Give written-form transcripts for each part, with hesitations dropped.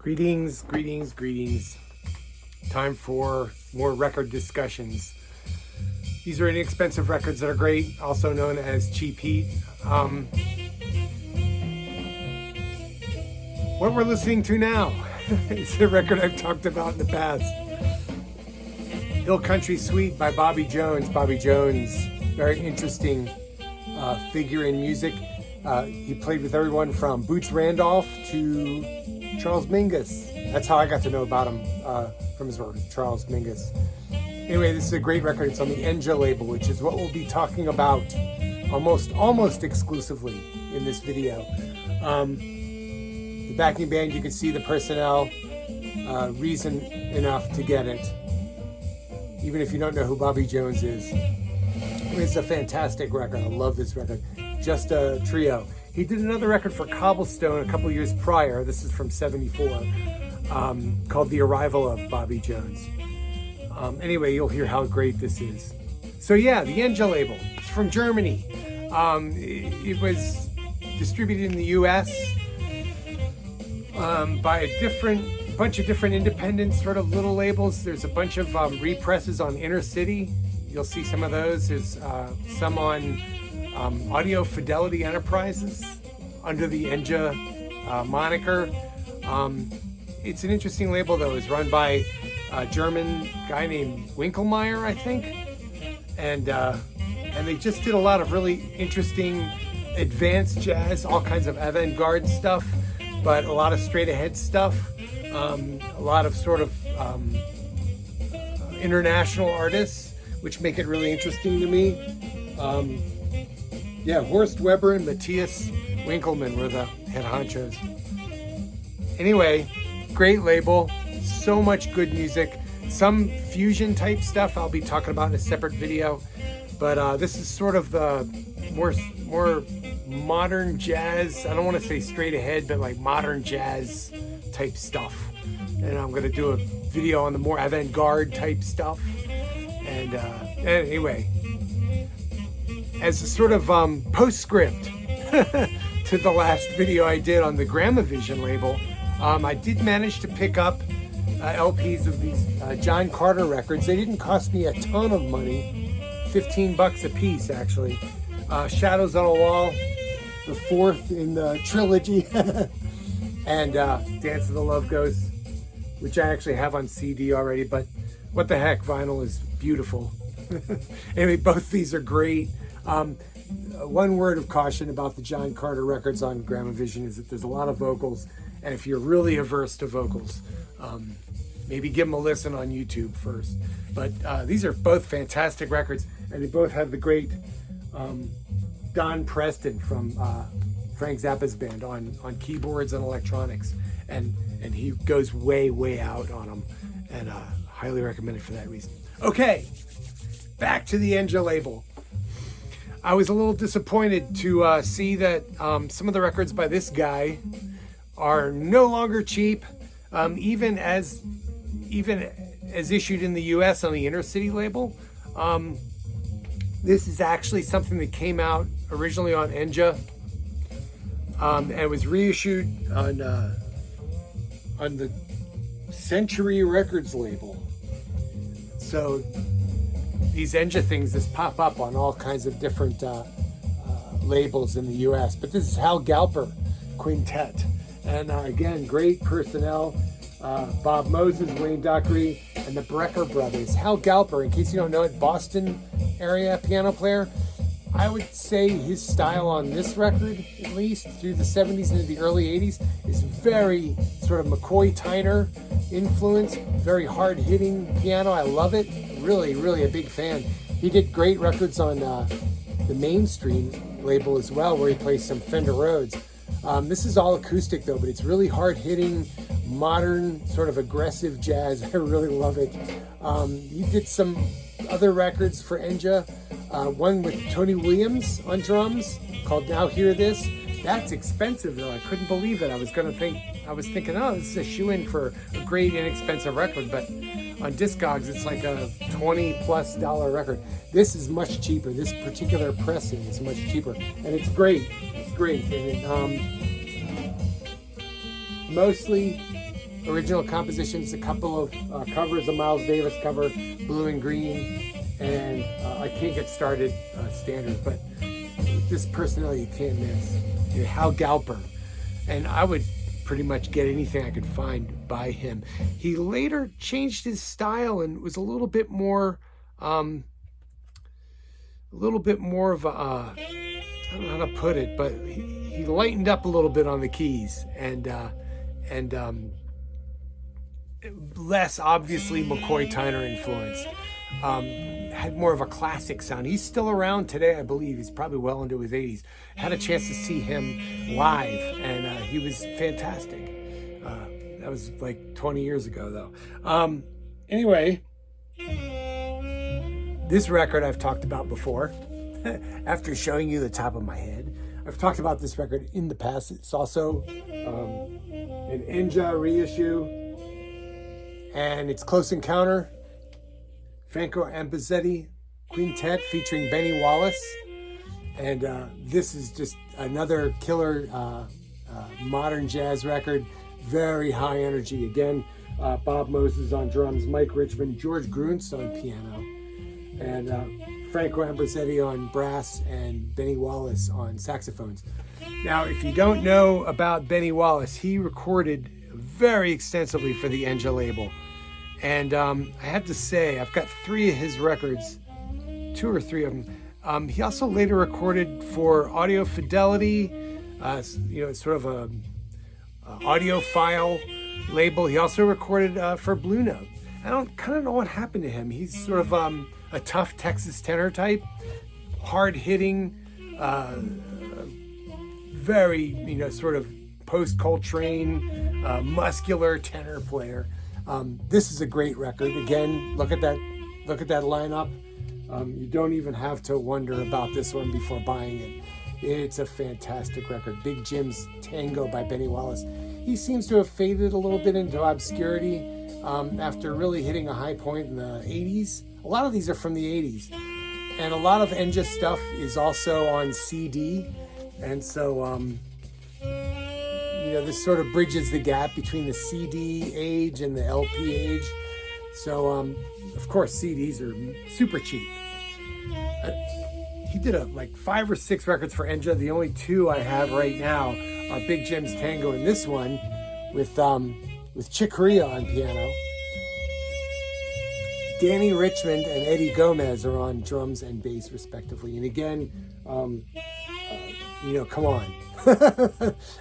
Greetings, greetings, greetings. Time for more record discussions. These are inexpensive records that are great, also known as cheap heat. What we're listening to now is a record I've talked about in the past. Hill Country Suite by Bobby Jones. Bobby Jones, very interesting figure in music. He played with everyone from Boots Randolph to Charles Mingus. That's how I got to know about him, from his work, Charles Mingus. Anyway, this is a great record. It's on the Enja label, which is what we'll be talking about almost exclusively in this video. The backing band, you can see the personnel, reason enough to get it, even if you don't know who Bobby Jones is. It's a fantastic record. I love this record. Just a trio. He did another record for Cobblestone a couple years prior. This is from '74, called The Arrival of Bobby Jones. Anyway, you'll hear how great this is. So yeah, the Enja label. It's from Germany. It was distributed in the U.S. By a bunch of different independent sort of little labels. There's a bunch of represses on Inner City. You'll see some of those. There's some on Audio Fidelity Enterprises under the Enja moniker. It's an interesting label, though. It's run by a German guy named Winkelmeyer, I think, and they just did a lot of really interesting advanced jazz, all kinds of avant-garde stuff, but a lot of straight-ahead stuff, a lot of sort of international artists, which make it really interesting to me. Yeah, Horst Weber and Matthias Winkelmann were the head honchos. Anyway, great label, so much good music, some fusion type stuff I'll be talking about in a separate video, but this is sort of the more modern jazz. I don't want to say straight ahead, but like modern jazz type stuff. And I'm going to do a video on the more avant-garde type stuff. And anyway, as a sort of postscript to the last video I did on the Gramavision label, I did manage to pick up LPs of these John Carter records. They didn't cost me a ton of money, $15 a piece actually. Shadows on a Wall, the fourth in the trilogy, and Dance of the Love Ghost, which I actually have on CD already, but what the heck, vinyl is beautiful. Anyway, both these are great. One word of caution about the John Carter records on Gramavision is that there's a lot of vocals, and if you're really averse to vocals, maybe give them a listen on YouTube first. But these are both fantastic records, and they both have the great Don Preston from Frank Zappa's band on keyboards and electronics, and he goes way out on them, and highly recommend it for that reason. Okay, back to the Enja label. I was a little disappointed to see that some of the records by this guy are no longer cheap, even as issued in the U.S. on the Inner City label. This is actually something that came out originally on Enja, and it was reissued on the Century Records label. So these Enja things just pop up on all kinds of different labels in the U.S. But this is Hal Galper Quintet, and again, great personnel. Bob Moses, Wayne Dockery, and the Brecker brothers. Hal Galper, in case you don't know it, Boston area piano player. I would say his style on this record, at least through the 70s into the early 80s, is very sort of McCoy Tyner influence, very hard-hitting piano. I love it. Really a big fan. He did great records on the Mainstream label as well, where he plays some Fender Rhodes. This is all acoustic though, but it's really hard-hitting, modern, sort of aggressive jazz. I really love it. He did some other records for Enja, one with Tony Williams on drums called Now Hear This. That's expensive though. I couldn't believe it. I was thinking, oh, this is a shoe-in for a great inexpensive record, but on Discogs it's like a $20+ record. This is much cheaper. This particular pressing is much cheaper, and it's great. It's great. And it, mostly original compositions, a couple of covers, a Miles Davis cover, Blue and Green, and I Can't Get Started standard, but this personality you can't miss. Hal Galper, and I would pretty much get anything I could find by him. He later changed his style and was a little bit more of a, I don't know how to put it, but he lightened up a little bit on the keys and less obviously McCoy Tyner influenced. Had more of a classic sound. He's still around today, I believe. He's probably well into his 80s. Had a chance to see him live, and he was fantastic. That was like 20 years ago, though. Anyway, this record I've talked about before. After showing you the top of my head, I've talked about this record in the past. It's also an Enja reissue, and it's Close Encounter, Franco Ambrosetti Quintet featuring Bennie Wallace. And this is just another killer modern jazz record, very high energy. Again, Bob Moses on drums, Mike Richmond, George Gruntz on piano, and Franco Ambrosetti on brass, and Bennie Wallace on saxophones. Now, if you don't know about Bennie Wallace, he recorded very extensively for the Enja label. And I have to say, I've got 3 of his records, 2 or 3 of them. He also later recorded for Audio Fidelity, sort of a audiophile label. He also recorded for Blue Note. I don't kind of know what happened to him. He's sort of a tough Texas tenor type, hard-hitting, very, sort of post-Coltrane, muscular tenor player. This is a great record. Again, look at that lineup. You don't even have to wonder about this one before buying it. It's a fantastic record. Big Jim's Tango by Bennie Wallace. He seems to have faded a little bit into obscurity after really hitting a high point in the 80s. A lot of these are from the 80s. And a lot of Enja stuff is also on CD. And so, this sort of bridges the gap between the CD age and the LP age. So, of course, CDs are super cheap. He did like 5 or 6 records for Enja. The only 2 I have right now are Big Jim's Tango and this one with Chick Corea on piano. Danny Richmond and Eddie Gomez are on drums and bass, respectively. And again, come on.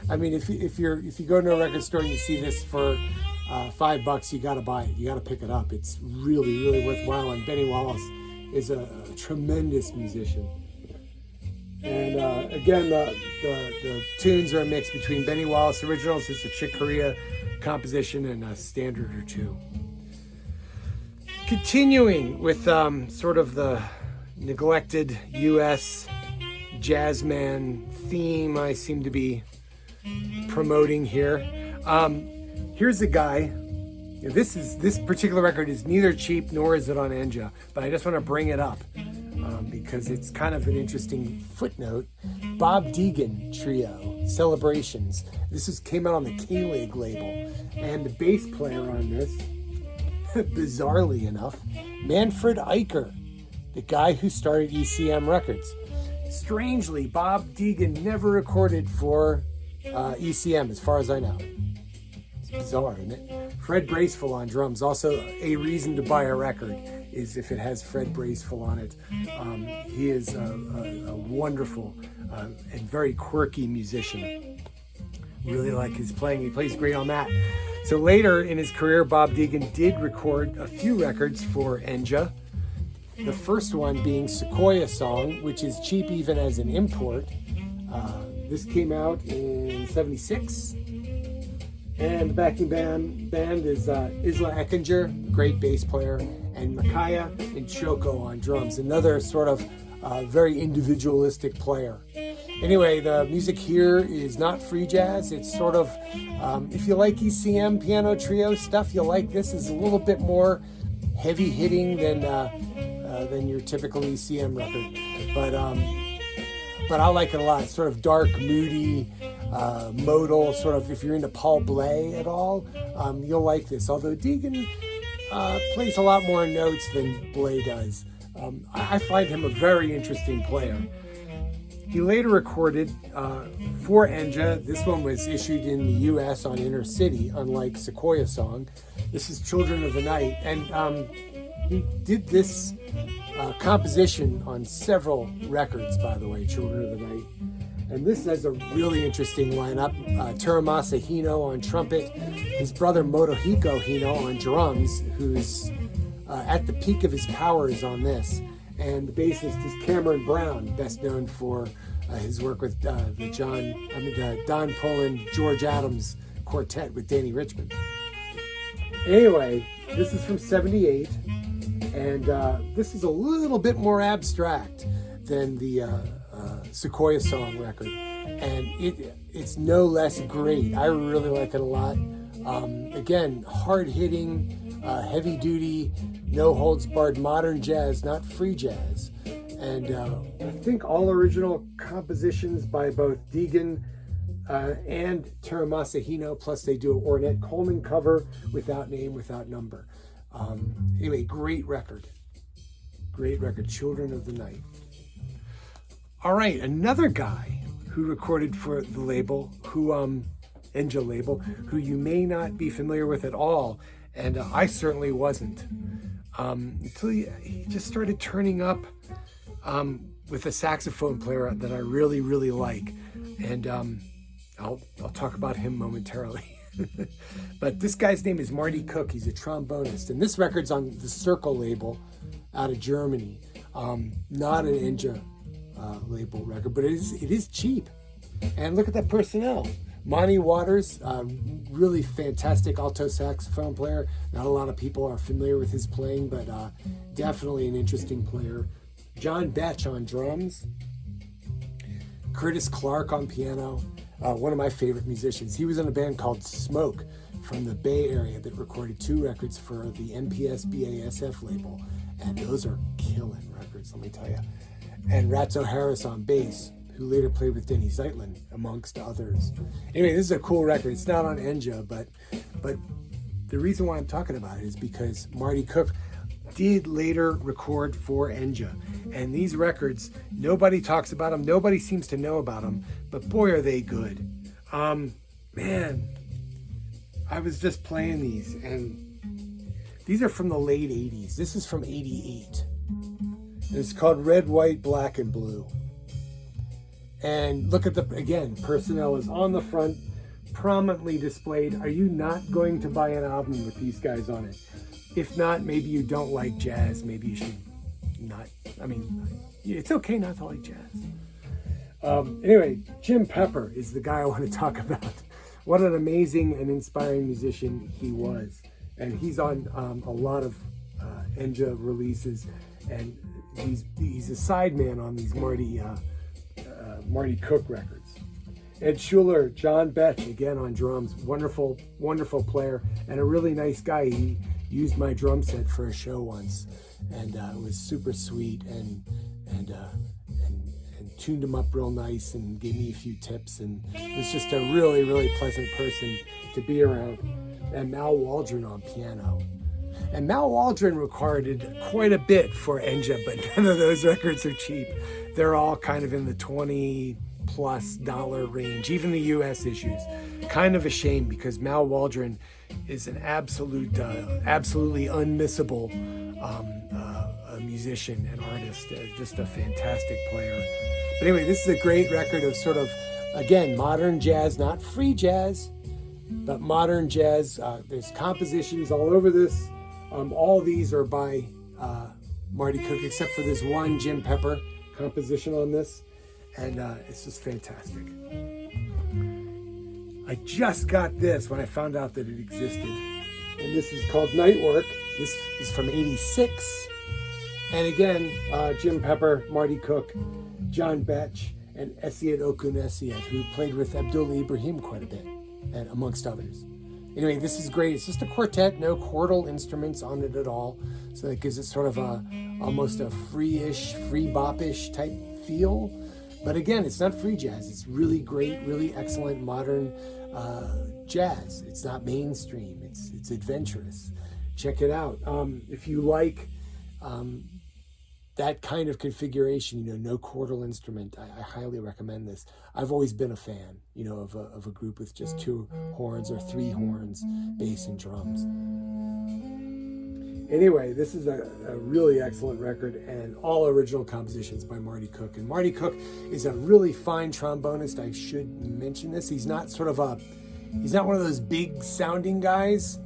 I mean, if you go to a record store and you see this for $5, you got to buy it. You got to pick it up. It's really, really worthwhile. And Bennie Wallace is a tremendous musician. And again, the tunes are a mix between Bennie Wallace originals, it's a Chick Corea composition, and a standard or 2. Continuing with sort of the neglected U.S. jazzman theme I seem to be promoting here. Here's a guy. This particular record is neither cheap nor is it on Enja, but I just want to bring it up because it's kind of an interesting footnote. Bob Degen Trio, Celebrations. This came out on the Calig label, and the bass player on this, bizarrely enough, Manfred Eicher, the guy who started ECM Records. Strangely, Bob Degen never recorded for ECM, as far as I know. It's bizarre, isn't it? Fred Braceful on drums. Also, a reason to buy a record is if it has Fred Braceful on it. He is a wonderful and very quirky musician. Really like his playing. He plays great on that. So later in his career, Bob Degen did record a few records for Enja. The first one being Sequoia Song, which is cheap even as an import. This came out in '76. And the backing band is Isla Eckinger, great bass player, and Makaya and Choco on drums, another sort of very individualistic player. Anyway, the music here is not free jazz. It's sort of, if you like ECM piano trio stuff, you'll like this. It's a little bit more heavy hitting than your typical ECM record. But I like it a lot. It's sort of dark, moody, modal, sort of, if you're into Paul Bley at all, you'll like this. Although Degen plays a lot more notes than Bley does. I find him a very interesting player. He later recorded for Enja. This one was issued in the U.S. on Inner City, unlike Sequoia Song. This is Children of the Night, and he did this composition on several records, by the way, Children of the Night. And this has a really interesting lineup. Teramasa Hino on trumpet, his brother Motohiko Hino on drums, who's at the peak of his powers on this. And the bassist is Cameron Brown, best known for his work with the Don Poland, George Adams quartet with Danny Richmond. Anyway, this is from '78, and this is a little bit more abstract than the Sequoia Song record, and it's no less great. I really like it a lot. Again, hard-hitting, heavy-duty, no-holds-barred modern jazz, not free jazz. And I think all original compositions by both Degen and Teramasa Hino, plus they do an Ornette Coleman cover, without name, without number. Anyway, great record. Great record, Children of the Night. All right, another guy who recorded for the label, Enja Label, who you may not be familiar with at all, and I certainly wasn't, until he just started turning up with a saxophone player that I really, really like, and I'll talk about him momentarily. But this guy's name is Marty Cook. He's a trombonist, and this record's on the Circle label out of Germany. Not an Enja label record, but it is cheap. And look at that personnel. Monty Waters, really fantastic alto saxophone player. Not a lot of people are familiar with his playing, but definitely an interesting player. John Betch on drums. Curtis Clark on piano. One of my favorite musicians. He was in a band called Smoke from the Bay Area that recorded 2 records for the NPS BASF label. And those are killing records, let me tell you. And Ratzo Harris on bass, who later played with Denny Zeitlin, amongst others. Anyway, this is a cool record. It's not on Enja, but the reason why I'm talking about it is because Marty Cook did later record for Enja. And these records, nobody talks about them, nobody seems to know about them, but boy, are they good. Man, I was just playing these, and these are from the late 80s. This is from 88. It's called Red, White, Black, and Blue. And look at again, personnel is on the front, prominently displayed. Are you not going to buy an album with these guys on it? If not, maybe you don't like jazz. Maybe you should not. I mean, it's okay not to like jazz. Anyway, Jim Pepper is the guy I want to talk about. What an amazing and inspiring musician he was. And he's on a lot of Enja releases, and he's a sideman on these Marty Cook records. Ed Schuler, John Betch, again on drums, wonderful, wonderful player, and a really nice guy. He used my drum set for a show once, and it was super sweet, and tuned him up real nice, and gave me a few tips, and it was just a really, really pleasant person to be around. And Mal Waldron on piano. And Mal Waldron recorded quite a bit for Enja, but none of those records are cheap. They're all kind of in the $20+ range, even the US issues. Kind of a shame, because Mal Waldron is an absolutely unmissable musician and artist, just a fantastic player. But anyway, this is a great record of sort of, again, modern jazz, not free jazz, but modern jazz. There's compositions all over this. All these are by Marty Cook, except for this one Jim Pepper composition on this, and it's just fantastic. I just got this when I found out that it existed, and this is called Night Work. This is from '86, and again, Jim Pepper, Marty Cook, John Betch, and Esiet Okun Esiet, who played with Abdullah Ibrahim quite a bit, and amongst others. Anyway, this is great. It's just a quartet, no chordal instruments on it at all. So that gives it sort of almost a free bop-ish type feel. But again, it's not free jazz. It's really great, really excellent modern jazz. It's not mainstream. It's adventurous. Check it out. If you like that kind of configuration, no chordal instrument, I highly recommend this. I've always been a fan, of a group with just 2 horns or 3 horns, bass and drums. Anyway, this is a really excellent record, and all original compositions by Marty Cook. And Marty Cook is a really fine trombonist. I should mention this. He's not he's not one of those big sounding guys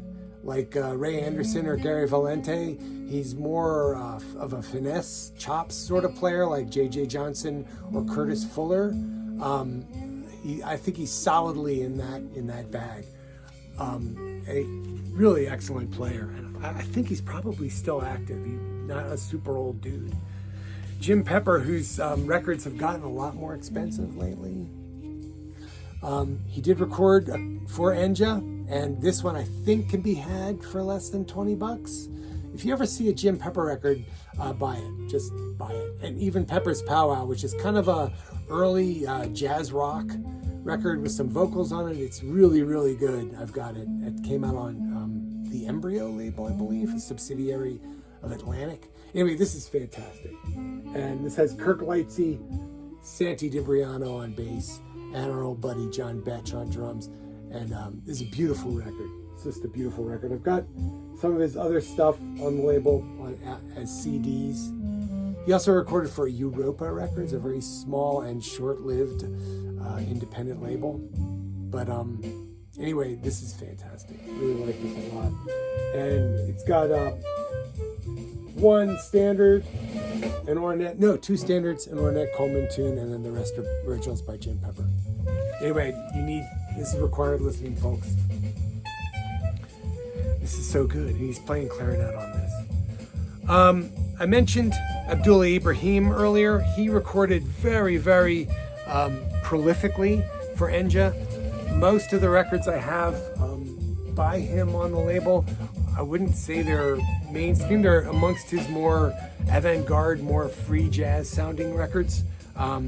like Ray Anderson or Gary Valente. He's more of a finesse chops sort of player like J.J. Johnson or Curtis Fuller. I think he's solidly in that bag. A really excellent player. I think he's probably still active. He's not a super old dude. Jim Pepper, whose records have gotten a lot more expensive lately. He did record for Enja, and this one I think can be had for less than $20. If you ever see a Jim Pepper record, buy it. Just buy it. And even Pepper's Powwow, which is kind of a early jazz rock record with some vocals on it. It's really, really good. I've got it. It came out on the Embryo label, I believe, a subsidiary of Atlantic. Anyway, this is fantastic. And this has Kirk Lightsey, Santi DiBriano on bass, and our old buddy John Betch on drums. And this is a beautiful record. It's just a beautiful record. I've got some of his other stuff on the label as CDs. He also recorded for Europa Records, a very small and short-lived independent label. But anyway, this is fantastic. I really like this a lot. And it's got 1 standard, an Ornette, no, 2 standards, an Ornette Coleman tune, and then the rest are originals by Jim Pepper. Anyway, this is required listening, folks. This is so good. He's playing clarinet on this. I mentioned Abdullah Ibrahim earlier. He recorded very, very prolifically for Enja. Most of the records I have by him on the label, I wouldn't say they're mainstream. They're amongst his more avant-garde, more free jazz sounding records. I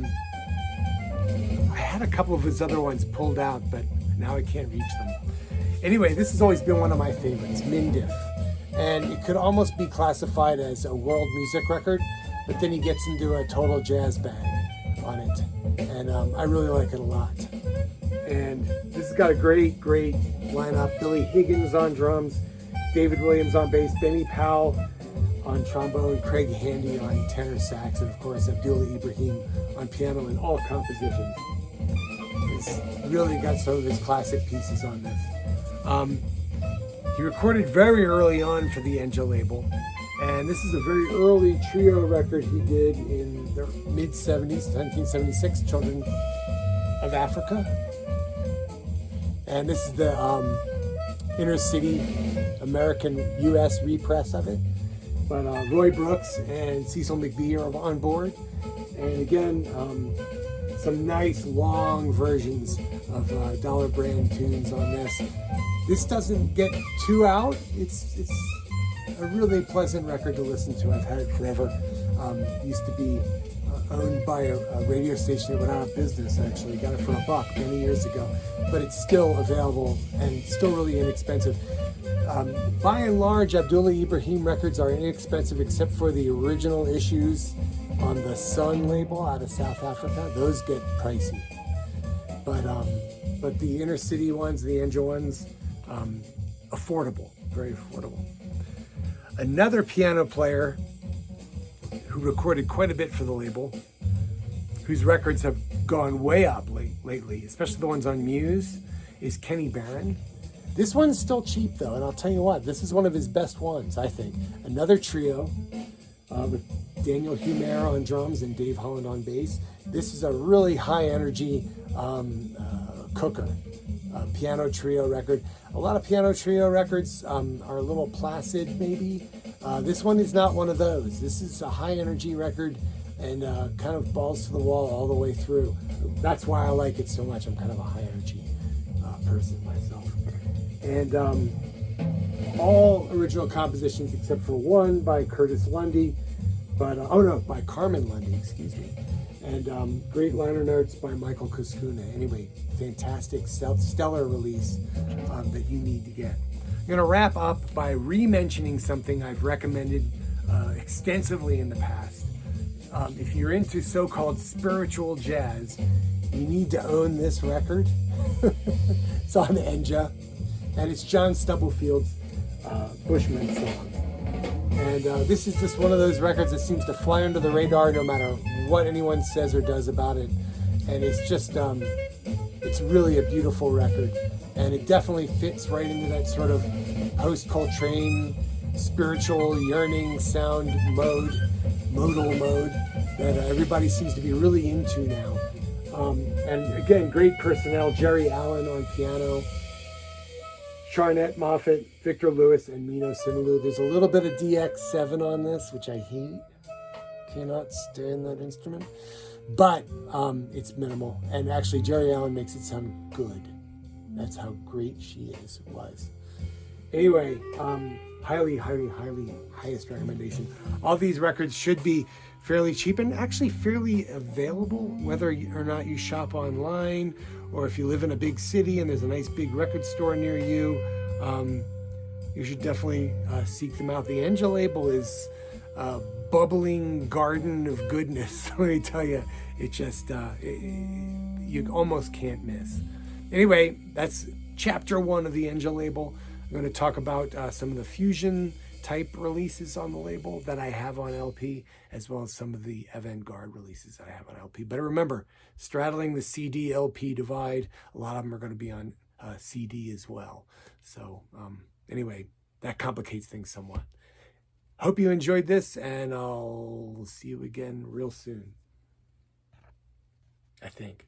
had a couple of his other ones pulled out, but now I can't reach them. Anyway, this has always been one of my favorites, Mindif. And it could almost be classified as a world music record, but then he gets into a total jazz bag on it. And I really like it a lot. And this has got a great, great lineup. Billy Higgins on drums, David Williams on bass, Bennie Powell on trombone, Craig Handy on tenor sax, and of course Abdullah Ibrahim on piano in all compositions. He's really got some of his classic pieces on this. He recorded very early on for the Enja label, and this is a very early trio record he did in the mid-70s, 1976, Children of Africa. And this is the inner city American U.S. repress of it. But Roy Brooks and Cecil McBee are on board. And again, some nice long versions of Dollar Brand tunes on this. This doesn't get too out. It's a really pleasant record to listen to. I've had it forever. It used to be owned by a radio station that went out of business, actually. Got it for $1 many years ago. But it's still available and still really inexpensive. By and large, Abdullah Ibrahim records are inexpensive except for the original issues on the Sun label out of South Africa. Those get pricey. But the inner city ones, the Enja ones, affordable, very affordable. Another piano player who recorded quite a bit for the label, whose records have gone way up lately, especially the ones on Muse, is Kenny Barron. This one's still cheap though, and I'll tell you what, this is one of his best ones, I think. Another trio with Daniel Humer on drums and Dave Holland on bass. This is a really high energy cooker, piano trio record. A lot of piano trio records are a little placid maybe. This one is not one of those. This is a high energy record and kind of balls to the wall all the way through. That's why I like it so much. I'm kind of a high energy person myself. And all original compositions except for one by Curtis Lundy, but by Carmen Lundy, excuse me. And great liner notes by Michael Kuskuna. Anyway, fantastic, stellar release that you need to get. I'm going to wrap up by re-mentioning something I've recommended extensively in the past. If you're into so-called spiritual jazz, you need to own this record. It's on Enja, and it's John Stubblefield's Bushman song. And this is just one of those records that seems to fly under the radar no matter what anyone says or does about it. And it's just, it's really a beautiful record. And it definitely fits right into that sort of post-Coltrane, spiritual, yearning sound mode, modal mode that everybody seems to be really into now. And again, great personnel, Jerry Allen on piano, Charnette Moffett, Victor Lewis, and Mino Sinaloo. There's a little bit of DX7 on this, which I hate. Cannot stand that instrument. But it's minimal. And actually, Jerry Allen makes it sound good. That's how great she was. Anyway, highest recommendation. All these records should be fairly cheap and actually fairly available, whether or not you shop online or if you live in a big city and there's a nice big record store near you. You should definitely seek them out. The Enja label is a bubbling garden of goodness. Let me tell you, it just, you almost can't miss. Anyway, that's chapter 1 of the Enja label. I'm going to talk about some of the fusion type releases on the label that I have on LP, as well as some of the avant-garde releases that I have on LP. But remember, straddling the CD LP divide, a lot of them are going to be on CD as well. So anyway, that complicates things somewhat. Hope you enjoyed this, and I'll see you again real soon, I think.